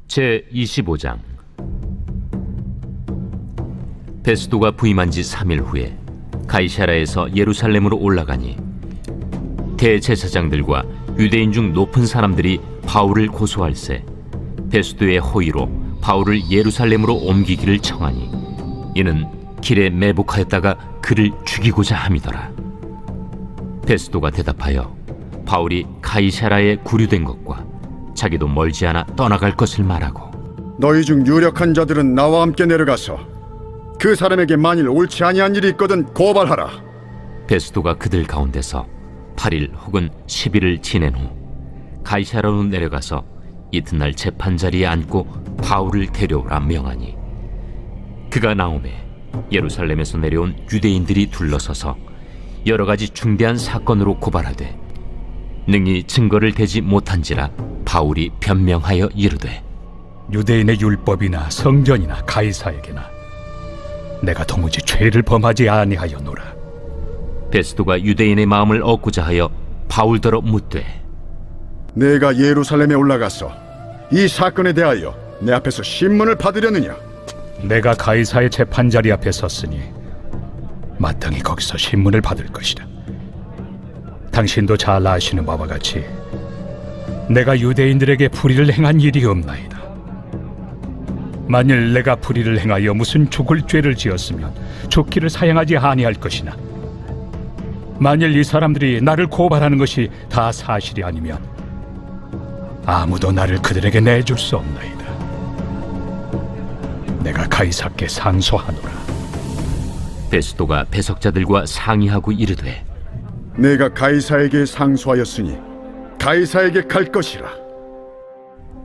제25장. 베스도가 부임한 지 3일 후에 가이사랴에서 예루살렘으로 올라가니 대제사장들과 유대인 중 높은 사람들이 바울을 고소할세 베스도의 호의로 바울을 예루살렘으로 옮기기를 청하니 이는 길에 매복하였다가 그를 죽이고자 함이더라. 베스도가 대답하여 바울이 가이사랴에 구류된 것과 자기도 멀지 않아 떠나갈 것을 말하고, 너희 중 유력한 자들은 나와 함께 내려가서 그 사람에게 만일 옳지 아니한 일이 있거든 고발하라. 베스도가 그들 가운데서 8일 혹은 10일을 지낸 후 가이사랴로 내려가서 이튿날 재판자리에 앉고 바울을 데려오라 명하니, 그가 나오매 예루살렘에서 내려온 유대인들이 둘러서서 여러 가지 중대한 사건으로 고발하되 능히 증거를 대지 못한지라 바울이 변명하여 이르되, 유대인의 율법이나 성전이나 가이사에게나 내가 도무지 죄를 범하지 아니하였노라. 베스도가 유대인의 마음을 얻고자 하여 바울더러 묻되, 내가 예루살렘에 올라가서 이 사건에 대하여 내 앞에서 신문을 받으려느냐? 내가 가이사의 재판자리 앞에 섰으니 마땅히 거기서 신문을 받을 것이다. 당신도 잘 아시는 바와 같이 내가 유대인들에게 불의를 행한 일이 없나이다. 만일 내가 불의를 행하여 무슨 죽을 죄를 지었으면 죽기를 사양하지 아니할 것이나, 만일 이 사람들이 나를 고발하는 것이 다 사실이 아니면 아무도 나를 그들에게 내줄 수 없나이다. 내가 가이사께 상소하노라. 베스도가 배석자들과 상의하고 이르되, 내가 가이사에게 상소하였으니 가이사에게 갈 것이라.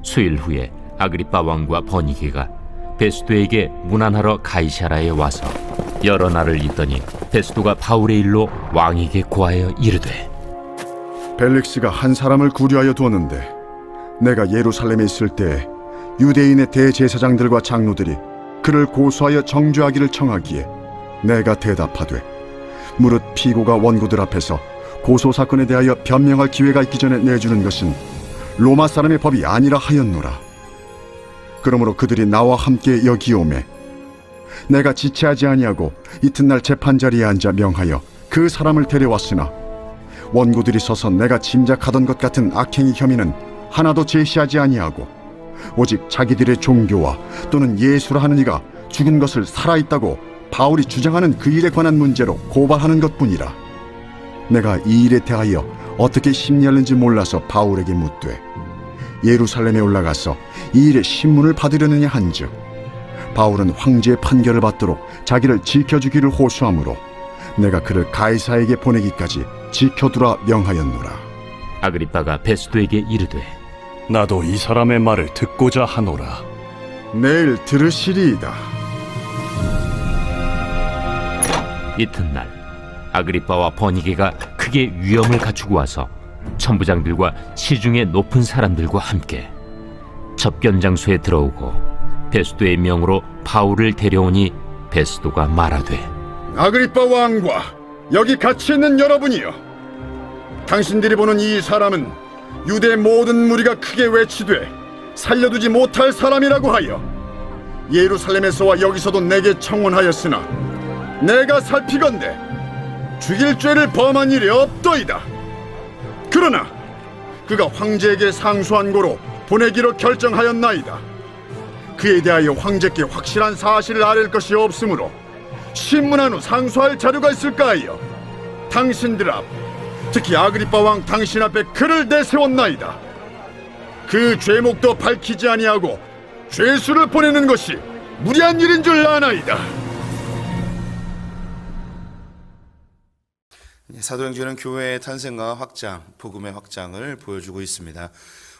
수일 후에 아그리빠 왕과 버니게가 베스도에게 문안하러 가이사랴에 와서 여러 날을 있더니 베스도가 바울의 일로 왕에게 고하여 이르되, 벨릭스가 한 사람을 구류하여 두었는데 내가 예루살렘에 있을 때 유대인의 대제사장들과 장로들이 그를 고소하여 정죄하기를 청하기에 내가 대답하되, 무릇 피고가 원고들 앞에서 고소사건에 대하여 변명할 기회가 있기 전에 내주는 것은 로마 사람의 법이 아니라 하였노라. 그러므로 그들이 나와 함께 여기 오매 내가 지체하지 아니하고 이튿날 재판자리에 앉아 명하여 그 사람을 데려왔으나 원고들이 서서 내가 짐작하던 것 같은 악행의 혐의는 하나도 제시하지 아니하고 오직 자기들의 종교와 또는 예수라 하는 이가 죽은 것을 살아있다고 바울이 주장하는 그 일에 관한 문제로 고발하는 것뿐이라. 내가 이 일에 대하여 어떻게 심리하는지 몰라서 바울에게 묻되, 예루살렘에 올라가서 이 일의 신문을 받으려느냐 한즉, 바울은 황제의 판결을 받도록 자기를 지켜주기를 호소하므로 내가 그를 가이사에게 보내기까지 지켜두라 명하였노라. 아그리빠가 베스도에게 이르되, 나도 이 사람의 말을 듣고자 하노라. 내일 들으시리이다. 이튿날 아그리빠와 버니게가 크게 위엄을 갖추고 와서 천부장들과 시중의 높은 사람들과 함께 접견장소에 들어오고 베스도의 명으로 바울을 데려오니 베스도가 말하되, 아그리빠 왕과 여기 같이 있는 여러분이여, 당신들이 보는 이 사람은 유대 모든 무리가 크게 외치되 살려두지 못할 사람이라고 하여 예루살렘에서와 여기서도 내게 청원하였으나 내가 살피건대 죽일 죄를 범한 일이 없더이다. 그러나 그가 황제에게 상소한 고로 보내기로 결정하였나이다. 그에 대하여 황제께 확실한 사실을 아랠 것이 없으므로 신문한 후 상소할 자료가 있을까 하여 당신들 앞, 특히 아그리빠 왕 당신 앞에 그를 내세웠나이다. 그 죄목도 밝히지 아니하고 죄수를 보내는 것이 무리한 일인 줄 아나이다. 사도행전은 교회의 탄생과 확장, 복음의 확장을 보여주고 있습니다.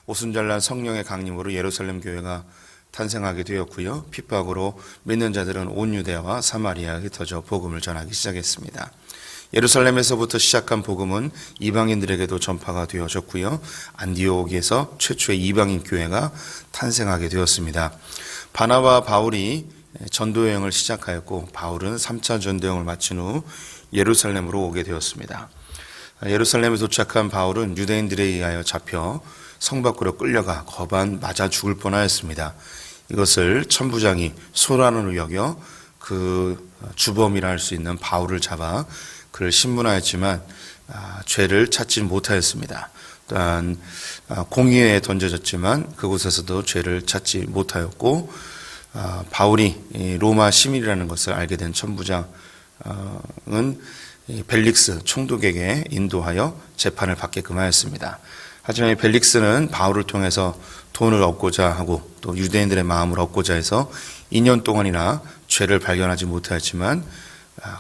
오순절날 성령의 강림으로 예루살렘 교회가 탄생하게 되었고요. 핍박으로 믿는 자들은 온 유대와 사마리아에 흩어져 복음을 전하기 시작했습니다. 예루살렘에서부터 시작한 복음은 이방인들에게도 전파가 되어졌고요. 안디옥에서 최초의 이방인 교회가 탄생하게 되었습니다. 바나바와 바울이 전도 여행을 시작하였고, 바울은 3차 전도 여행을 마친 후 예루살렘으로 오게 되었습니다. 예루살렘에 도착한 바울은 유대인들에 의하여 잡혀 성 밖으로 끌려가 거반 맞아 죽을 뻔하였습니다. 이것을 천부장이 소란으로 여겨 그 주범이라 할 수 있는 바울을 잡아 그를 신문하였지만 죄를 찾지 못하였습니다. 또한 공회에 던져졌지만 그곳에서도 죄를 찾지 못하였고, 바울이 로마 시민이라는 것을 알게 된 천부장은 벨릭스 총독에게 인도하여 재판을 받게끔 하였습니다. 하지만 벨릭스는 바울을 통해서 돈을 얻고자 하고 또 유대인들의 마음을 얻고자 해서 2년 동안이나 죄를 발견하지 못하였지만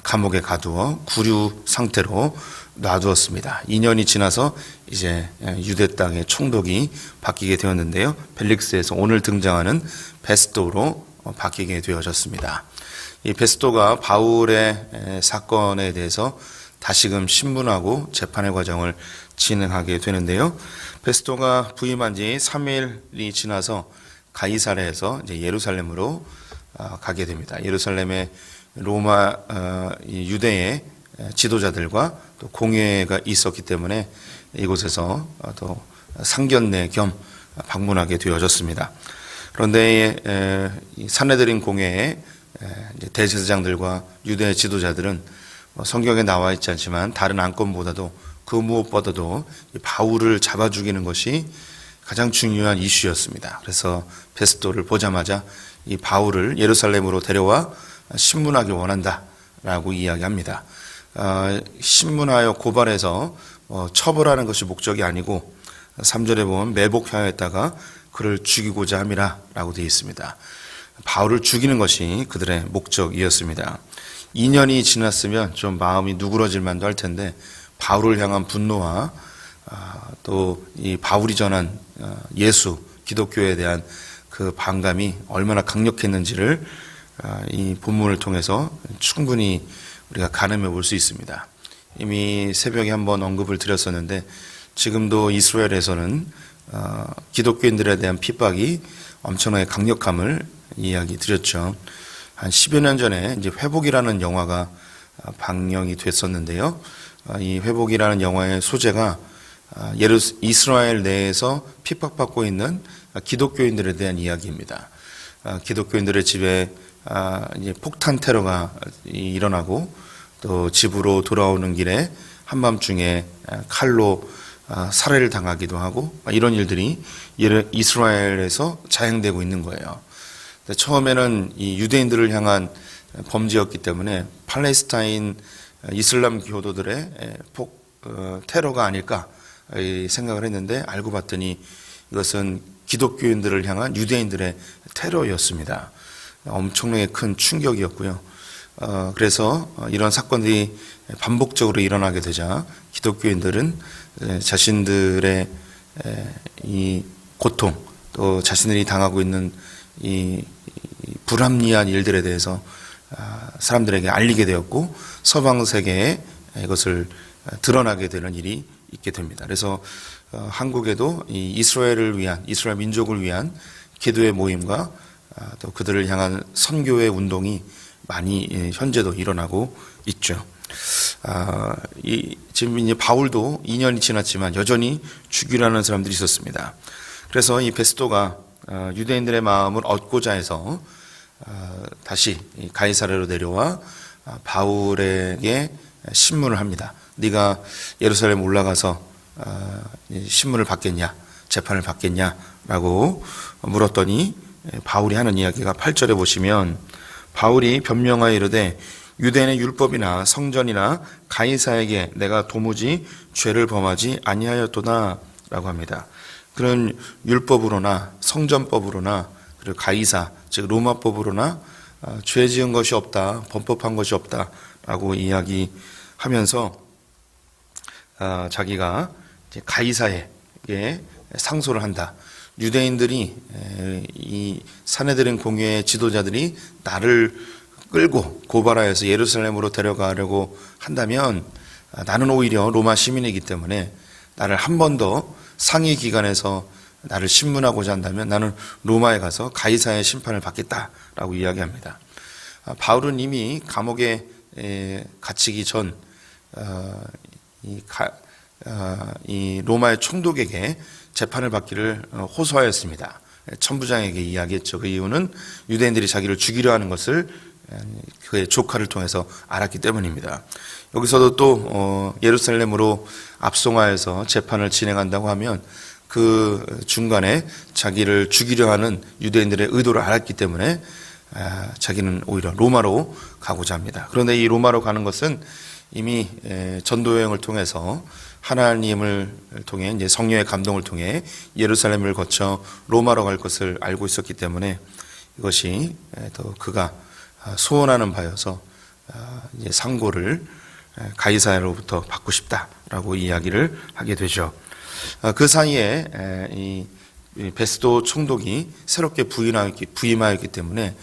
감옥에 가두어 구류 상태로 놔두었습니다. 2년이 지나서 이제 유대 땅의 총독이 바뀌게 되었는데요. 벨릭스에서 오늘 등장하는 베스도로 바뀌게 되어졌습니다. 이 베스도가 바울의 사건에 대해서 다시금 신문하고 재판의 과정을 진행하게 되는데요. 베스도가 부임한 지 3일이 지나서 가이사랴에서 이제 예루살렘으로 가게 됩니다. 예루살렘에 로마 유대의 지도자들과 또 공회가 있었기 때문에 이곳에서 또 상견례 겸 방문하게 되어졌습니다. 그런데 산헤드린 공회의 대제사장들과 유대 지도자들은 성경에 나와 있지 않지만 다른 안건보다도 그 무엇보다도 바울을 잡아 죽이는 것이 가장 중요한 이슈였습니다. 그래서 베스도를 보자마자 이 바울을 예루살렘으로 데려와 신문하기 원한다라고 이야기합니다. 신문하여 고발해서 처벌하는 것이 목적이 아니고 3절에 보면 매복하였다가 그를 죽이고자 함이라 라고 되어 있습니다. 바울을 죽이는 것이 그들의 목적이었습니다. 2년이 지났으면 좀 마음이 누그러질 만도 할 텐데 바울을 향한 분노와 또 이 바울이 전한 예수 기독교에 대한 그 반감이 얼마나 강력했는지를 이 본문을 통해서 충분히 우리가 가늠해 볼 수 있습니다. 이미 새벽에 한번 언급을 드렸었는데 지금도 이스라엘에서는 기독교인들에 대한 핍박이 엄청나게 강력함을 이야기 드렸죠. 한 10여 년 전에 이제 회복이라는 영화가 방영이 됐었는데요. 이 회복이라는 영화의 소재가 이스라엘 내에서 핍박받고 있는 기독교인들에 대한 이야기입니다. 기독교인들의 집에 이제 폭탄 테러가 일어나고 또 집으로 돌아오는 길에 한밤중에 칼로 살해를 당하기도 하고 이런 일들이 이스라엘에서 자행되고 있는 거예요. 처음에는 이 유대인들을 향한 범죄였기 때문에 팔레스타인 이슬람 교도들의 테러가 아닐까 생각을 했는데 알고 봤더니 이것은 기독교인들을 향한 유대인들의 테러였습니다. 엄청나게 큰 충격이었고요. 그래서 이런 사건들이 반복적으로 일어나게 되자 기독교인들은 자신들의 이 고통 또 자신들이 당하고 있는 이 불합리한 일들에 대해서 사람들에게 알리게 되었고 서방 세계에 이것을 드러나게 되는 일이 있게 됩니다. 그래서 한국에도 이 이스라엘 민족을 위한 기도의 모임과 또 그들을 향한 선교의 운동이 많이 현재도 일어나고 있죠. 지금 이제 바울도 2년이 지났지만 여전히 죽이라는 사람들이 있었습니다. 그래서 이 베스도가 유대인들의 마음을 얻고자 해서 다시 가이사랴로 내려와 바울에게 신문을 합니다. 네가 예루살렘 올라가서 신문을 받겠냐, 재판을 받겠냐라고 물었더니 바울이 하는 이야기가 8절에 보시면 바울이 변명하여 이르되 유대인의 율법이나 성전이나 가이사에게 내가 도무지 죄를 범하지 아니하였도다 라고 합니다. 그런 율법으로나 성전법으로나 그리고 가이사 즉 로마법으로나 죄 지은 것이 없다, 범법한 것이 없다라고 이야기하면서 자기가 이제 가이사에게 상소를 한다. 유대인들이 이 산헤드린 공회의 지도자들이 나를 끌고 고발하여서 예루살렘으로 데려가려고 한다면 나는 오히려 로마 시민이기 때문에 나를 한 번 더 상위 기관에서 나를 신문하고자 한다면 나는 로마에 가서 가이사의 심판을 받겠다라고 이야기합니다. 바울은 이미 감옥에 갇히기 전 이 로마의 총독에게 재판을 받기를 호소하였습니다. 천부장에게 이야기했죠. 그 이유는 유대인들이 자기를 죽이려 하는 것을 그의 조카를 통해서 알았기 때문입니다. 여기서도 또 예루살렘으로 압송하여서 재판을 진행한다고 하면 그 중간에 자기를 죽이려 하는 유대인들의 의도를 알았기 때문에 자기는 오히려 로마로 가고자 합니다. 그런데 이 로마로 가는 것은 이미 전도 여행을 통해서 하나님을 통해 이제 성령의 감동을 통해 예루살렘을 거쳐 로마로 갈 것을 알고 있었기 때문에 이것이 더 그가 소원하는 바여서 이제 상고를 가이사로부터 받고 싶다라고 이야기를 하게 되죠. 그 사이에 이 베스도 총독이 새롭게 부임하였기 때문에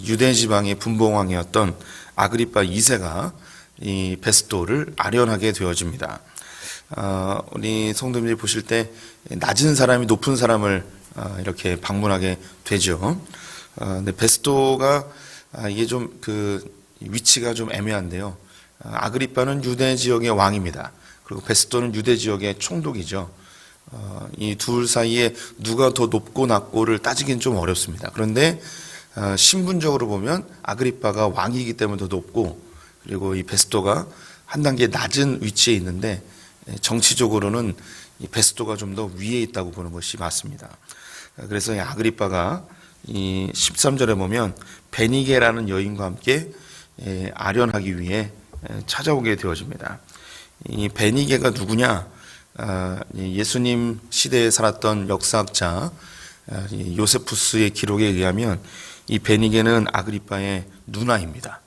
유대 지방의 분봉왕이었던 아그리파 2세가 이 베스도를 아련하게 되어집니다. 우리 성도님들이 보실 때 낮은 사람이 높은 사람을 이렇게 방문하게 되죠. 근데 베스도가 이게 좀 그 위치가 좀 애매한데요. 아그리파는 유대 지역의 왕입니다. 그리고 베스도는 유대 지역의 총독이죠. 이 둘 사이에 누가 더 높고 낮고를 따지기는 좀 어렵습니다. 그런데 신분적으로 보면 아그리파가 왕이기 때문에 더 높고, 그리고 이 베스도가 한 단계 낮은 위치에 있는데 정치적으로는 이 베스도가 좀 더 위에 있다고 보는 것이 맞습니다. 그래서 이 아그리파가 이 13절에 보면 베니게라는 여인과 함께 아련하기 위해 찾아오게 되어집니다. 이 베니게가 누구냐? 예수님 시대에 살았던 역사학자 요세푸스의 기록에 의하면 이 베니게는 아그리파의 누나입니다.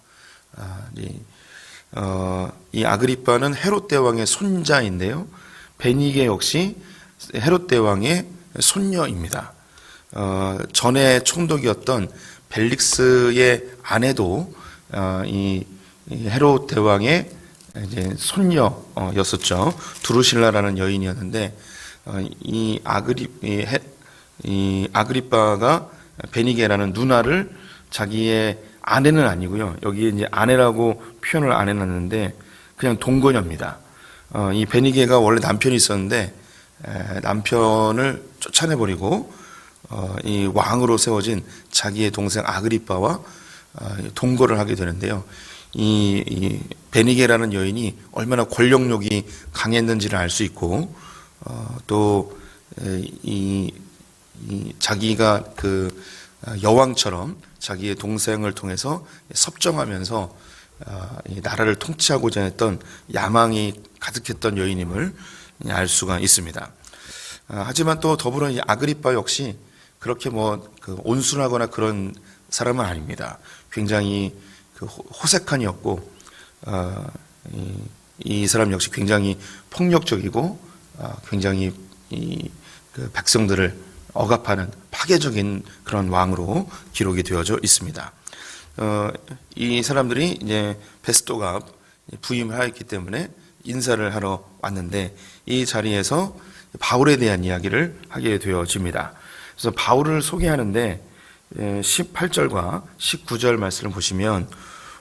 이 아그리파는 헤롯 대왕의 손자인데요. 베니게 역시 헤롯 대왕의 손녀입니다. 전에 총독이었던 벨릭스의 아내도 이 헤롯 대왕의 이제 손녀였었죠. 두루실라라는 여인이었는데 이 아그리파가 베니게라는 누나를 자기의 아내는 아니고요. 여기에 이제 아내라고 표현을 안 해놨는데 그냥 동거녀입니다. 이 베니게가 원래 남편이 있었는데 남편을 쫓아내버리고 이 왕으로 세워진 자기의 동생 아그리파와 동거를 하게 되는데요. 이 베니게라는 여인이 얼마나 권력욕이 강했는지를 알 수 있고, 또 이 자기가 그 여왕처럼 자기의 동생을 통해서 섭정하면서 이 나라를 통치하고자 했던 야망이 가득했던 여인임을 알 수가 있습니다. 하지만 또 더불어 이 아그리파 역시 그렇게 그 온순하거나 그런 사람은 아닙니다. 굉장히 그 호색한이었고, 이 사람 역시 굉장히 폭력적이고, 굉장히 그 백성들을 억압하는 파괴적인 그런 왕으로 기록이 되어져 있습니다. 이 사람들이 이제 베스도가 부임을 하였기 때문에 인사를 하러 왔는데 이 자리에서 바울에 대한 이야기를 하게 되어집니다. 그래서 바울을 소개하는데 18절과 19절 말씀을 보시면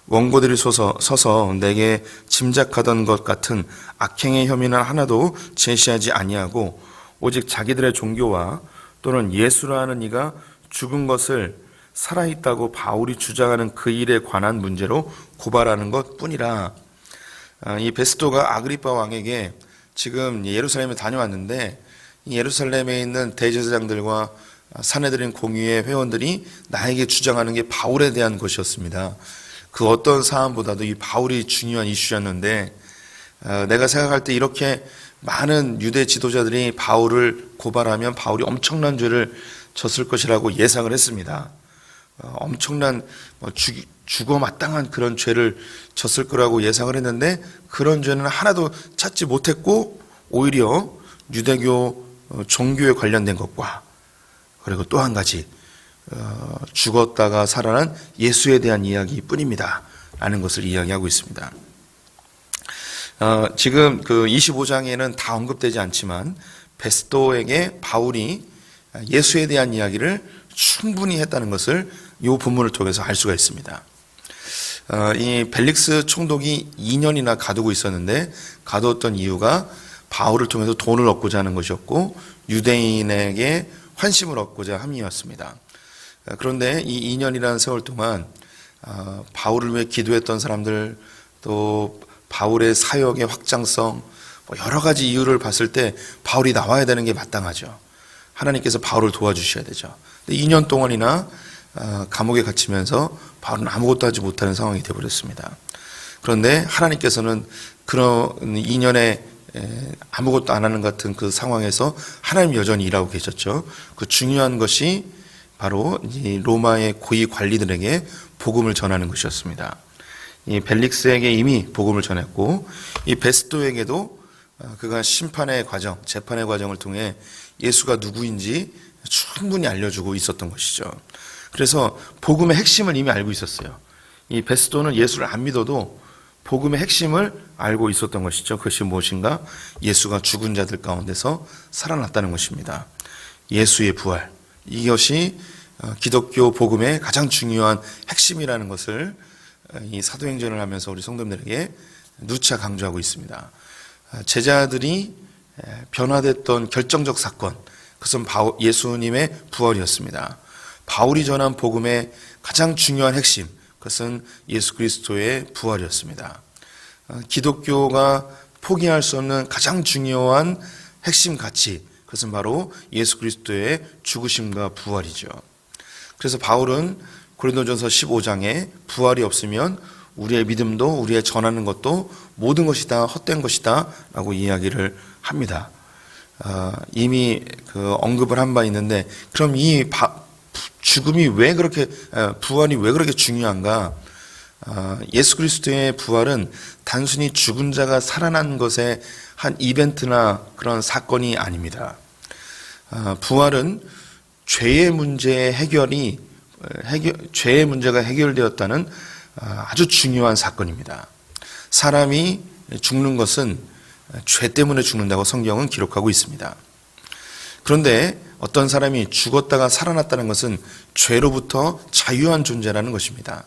원고들이 서서 내게 짐작하던 것 같은 악행의 혐의는 하나도 제시하지 아니하고 오직 자기들의 종교와 또는 예수라는 이가 죽은 것을 살아있다고 바울이 주장하는 그 일에 관한 문제로 고발하는 것뿐이라. 이 베스도가 아그리파 왕에게 지금 예루살렘에 다녀왔는데 이 예루살렘에 있는 대제사장들과 사내들인 공의회 회원들이 나에게 주장하는 게 바울에 대한 것이었습니다. 그 어떤 사안보다도 이 바울이 중요한 이슈였는데 내가 생각할 때 이렇게 많은 유대 지도자들이 바울을 고발하면 바울이 엄청난 죄를 졌을 것이라고 예상을 했습니다. 엄청난 죽어 마땅한 그런 죄를 졌을 거라고 예상을 했는데 그런 죄는 하나도 찾지 못했고 오히려 유대교 종교에 관련된 것과 그리고 또 한 가지 죽었다가 살아난 예수에 대한 이야기뿐입니다 라는 것을 이야기하고 있습니다. 지금 그 25장에는 다 언급되지 않지만 베스도에게 바울이 예수에 대한 이야기를 충분히 했다는 것을 이 본문을 통해서 알 수가 있습니다. 이 벨릭스 총독이 2년이나 가두고 있었는데 가두었던 이유가 바울을 통해서 돈을 얻고자 하는 것이었고 유대인에게 환심을 얻고자 함이었습니다. 그런데 이 2년이라는 세월 동안 바울을 위해 기도했던 사람들, 또 바울의 사역의 확장성, 여러 가지 이유를 봤을 때 바울이 나와야 되는 게 마땅하죠. 하나님께서 바울을 도와주셔야 되죠. 근데 2년 동안이나 감옥에 갇히면서 바울은 아무것도 하지 못하는 상황이 되어버렸습니다. 그런데 하나님께서는 그런 2년에 아무것도 안 하는 같은 그 상황에서 하나님 여전히 일하고 계셨죠. 그 중요한 것이 바로 이 로마의 고위 관리들에게 복음을 전하는 것이었습니다. 이 벨릭스에게 이미 복음을 전했고 이 베스도에게도 그가 심판의 과정, 재판의 과정을 통해 예수가 누구인지 충분히 알려주고 있었던 것이죠. 그래서 복음의 핵심을 이미 알고 있었어요. 이 베스도는 예수를 안 믿어도 복음의 핵심을 알고 있었던 것이죠. 그것이 무엇인가? 예수가 죽은 자들 가운데서 살아났다는 것입니다. 예수의 부활, 이것이 기독교 복음의 가장 중요한 핵심이라는 것을 이 사도행전을 하면서 우리 성도님들에게 누차 강조하고 있습니다. 제자들이 변화됐던 결정적 사건, 그것은 예수님의 부활이었습니다. 바울이 전한 복음의 가장 중요한 핵심, 그것은 예수 그리스도의 부활이었습니다. 기독교가 포기할 수 없는 가장 중요한 핵심 가치, 그것은 바로 예수 그리스도의 죽으심과 부활이죠. 그래서 바울은 고린도전서 15장에 부활이 없으면 우리의 믿음도 우리의 전하는 것도 모든 것이 다 헛된 것이다 라고 이야기를 합니다. 이미 그 언급을 한 바 있는데, 그럼 이 죽음이 왜 그렇게, 부활이 왜 그렇게 중요한가? 예수 그리스도의 부활은 단순히 죽은 자가 살아난 것의 한 이벤트나 그런 사건이 아닙니다. 부활은 죄의 문제의 죄의 문제가 해결되었다는 아주 중요한 사건입니다. 사람이 죽는 것은 죄 때문에 죽는다고 성경은 기록하고 있습니다. 그런데 어떤 사람이 죽었다가 살아났다는 것은 죄로부터 자유한 존재라는 것입니다.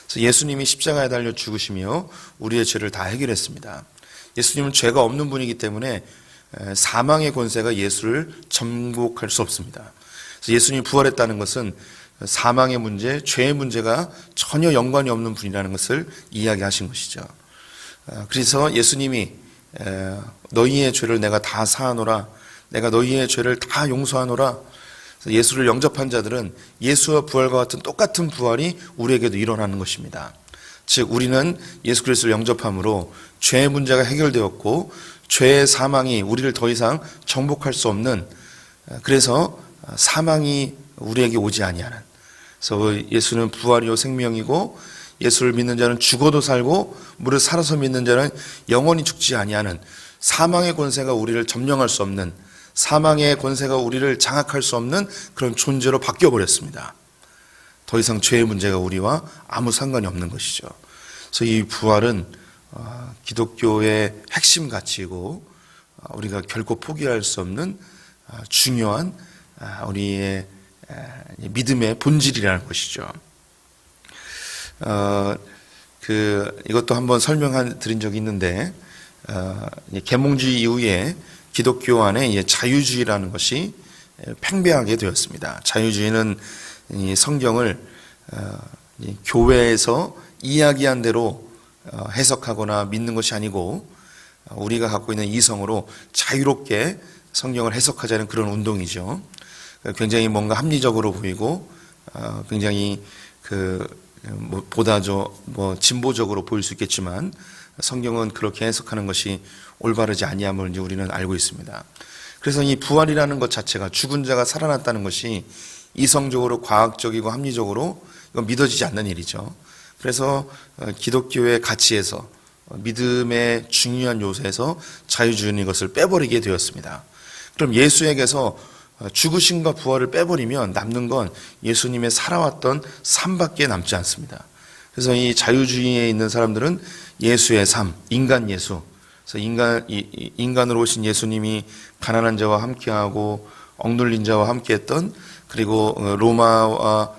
그래서 예수님이 십자가에 달려 죽으시며 우리의 죄를 다 해결했습니다. 예수님은 죄가 없는 분이기 때문에 사망의 권세가 예수를 정복할 수 없습니다. 그래서 예수님이 부활했다는 것은 사망의 문제, 죄의 문제가 전혀 연관이 없는 분이라는 것을 이야기하신 것이죠. 그래서 예수님이 너희의 죄를 내가 다 사하노라, 내가 너희의 죄를 다 용서하노라. 예수를 영접한 자들은 예수와 부활과 같은 똑같은 부활이 우리에게도 일어나는 것입니다. 즉 우리는 예수 그리스도를 영접함으로 죄의 문제가 해결되었고 죄의 사망이 우리를 더 이상 정복할 수 없는, 그래서 사망이 우리에게 오지 아니하는, 그래서 예수는 부활이요 생명이고 예수를 믿는 자는 죽어도 살고 무릇 살아서 믿는 자는 영원히 죽지 아니하는, 사망의 권세가 우리를 점령할 수 없는, 사망의 권세가 우리를 장악할 수 없는 그런 존재로 바뀌어버렸습니다. 더 이상 죄의 문제가 우리와 아무 상관이 없는 것이죠. 그래서 이 부활은 기독교의 핵심 가치이고 우리가 결코 포기할 수 없는 중요한 우리의 믿음의 본질이라는 것이죠. 이것도 한번 설명드린 적이 있는데, 계몽주의 이후에 기독교 안에 자유주의라는 것이 팽배하게 되었습니다. 자유주의는 이 성경을 교회에서 이야기한 대로 해석하거나 믿는 것이 아니고 우리가 갖고 있는 이성으로 자유롭게 성경을 해석하자는 그런 운동이죠. 굉장히 뭔가 합리적으로 보이고 굉장히 보다 진보적으로 보일 수 있겠지만 성경은 그렇게 해석하는 것이 올바르지 아니함을 이제 우리는 알고 있습니다. 그래서 이 부활이라는 것 자체가, 죽은 자가 살아났다는 것이 이성적으로 과학적이고 합리적으로 이건 믿어지지 않는 일이죠. 그래서 기독교의 가치에서, 믿음의 중요한 요소에서 자유주의는 이것을 빼버리게 되었습니다. 그럼 예수에게서 죽으심과 부활을 빼버리면 남는 건 예수님의 살아왔던 삶밖에 남지 않습니다. 그래서 이 자유주의에 있는 사람들은 예수의 삶, 인간 예수, 그래서 인간으로 오신 예수님이 가난한 자와 함께하고 억눌린 자와 함께했던, 그리고 로마와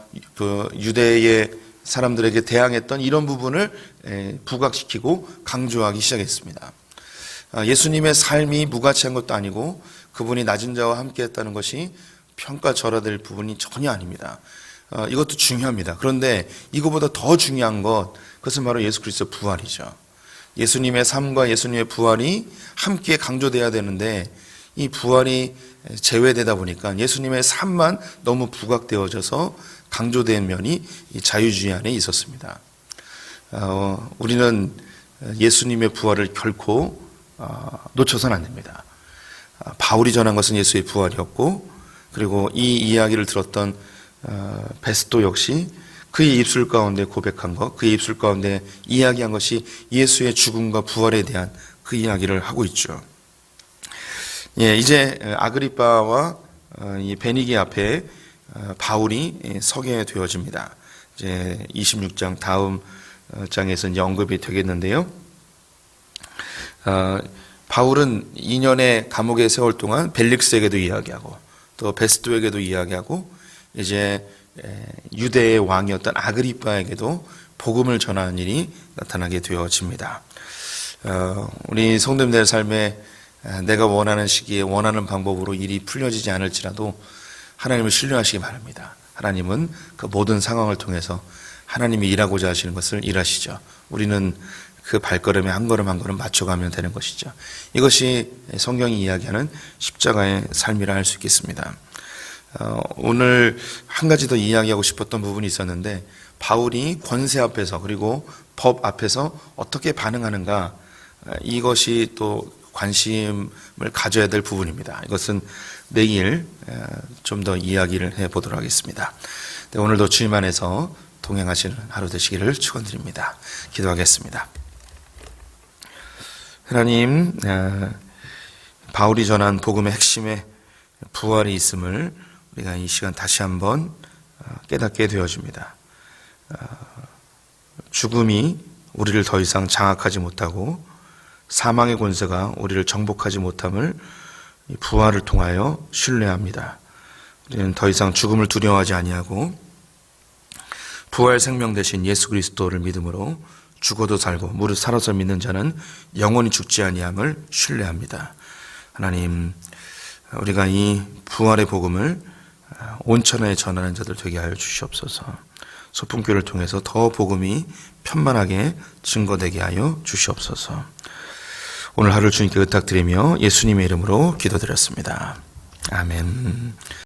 유대의 사람들에게 대항했던 이런 부분을 부각시키고 강조하기 시작했습니다. 예수님의 삶이 무가치한 것도 아니고 그분이 낮은 자와 함께 했다는 것이 평가절하될 부분이 전혀 아닙니다. 이것도 중요합니다. 그런데 이거보다 더 중요한 것, 그것은 바로 예수 그리스도 부활이죠. 예수님의 삶과 예수님의 부활이 함께 강조돼야 되는데 이 부활이 제외되다 보니까 예수님의 삶만 너무 부각되어져서 강조된 면이 이 자유주의 안에 있었습니다. 우리는 예수님의 부활을 결코 놓쳐서는 안 됩니다. 바울이 전한 것은 예수의 부활이었고, 그리고 이 이야기를 들었던 베스도 역시 그의 입술 가운데 고백한 것, 그의 입술 가운데 이야기한 것이 예수의 죽음과 부활에 대한 그 이야기를 하고 있죠. 예, 이제 아그리빠와 이 베니게 앞에 바울이 서게 되어집니다. 이제 26장 다음 장에서 이제 언급이 되겠는데요. 바울은 2년의 감옥에 세월 동안 벨릭스에게도 이야기하고 또 베스도에게도 이야기하고 이제 유대의 왕이었던 아그리빠에게도 복음을 전하는 일이 나타나게 되어집니다. 우리 성도님들의 삶에 내가 원하는 시기에 원하는 방법으로 일이 풀려지지 않을지라도 하나님을 신뢰하시기 바랍니다. 하나님은 그 모든 상황을 통해서 하나님이 일하고자 하시는 것을 일하시죠. 우리는 그 발걸음에 한 걸음 한 걸음 맞춰가면 되는 것이죠. 이것이 성경이 이야기하는 십자가의 삶이라 할 수 있겠습니다. 오늘 한 가지 더 이야기하고 싶었던 부분이 있었는데, 바울이 권세 앞에서 그리고 법 앞에서 어떻게 반응하는가, 이것이 또 관심을 가져야 될 부분입니다. 이것은 내일 좀 더 이야기를 해보도록 하겠습니다. 오늘도 주님 안에서 동행하시는 하루 되시기를 축원드립니다. 기도하겠습니다. 하나님, 바울이 전한 복음의 핵심에 부활이 있음을 우리가 이 시간 다시 한번 깨닫게 되어집니다. 죽음이 우리를 더 이상 장악하지 못하고 사망의 권세가 우리를 정복하지 못함을 부활을 통하여 신뢰합니다. 우리는 더 이상 죽음을 두려워하지 아니하고 부활 생명 되신 예수 그리스도를 믿음으로 죽어도 살고 무릇 살아서 믿는 자는 영원히 죽지 아니함을 신뢰합니다. 하나님, 우리가 이 부활의 복음을 온천에 전하는 자들 되게 하여 주시옵소서. 소풍교를 통해서 더 복음이 편만하게 증거되게 하여 주시옵소서. 오늘 하루를 주님께 의탁드리며 예수님의 이름으로 기도드렸습니다. 아멘.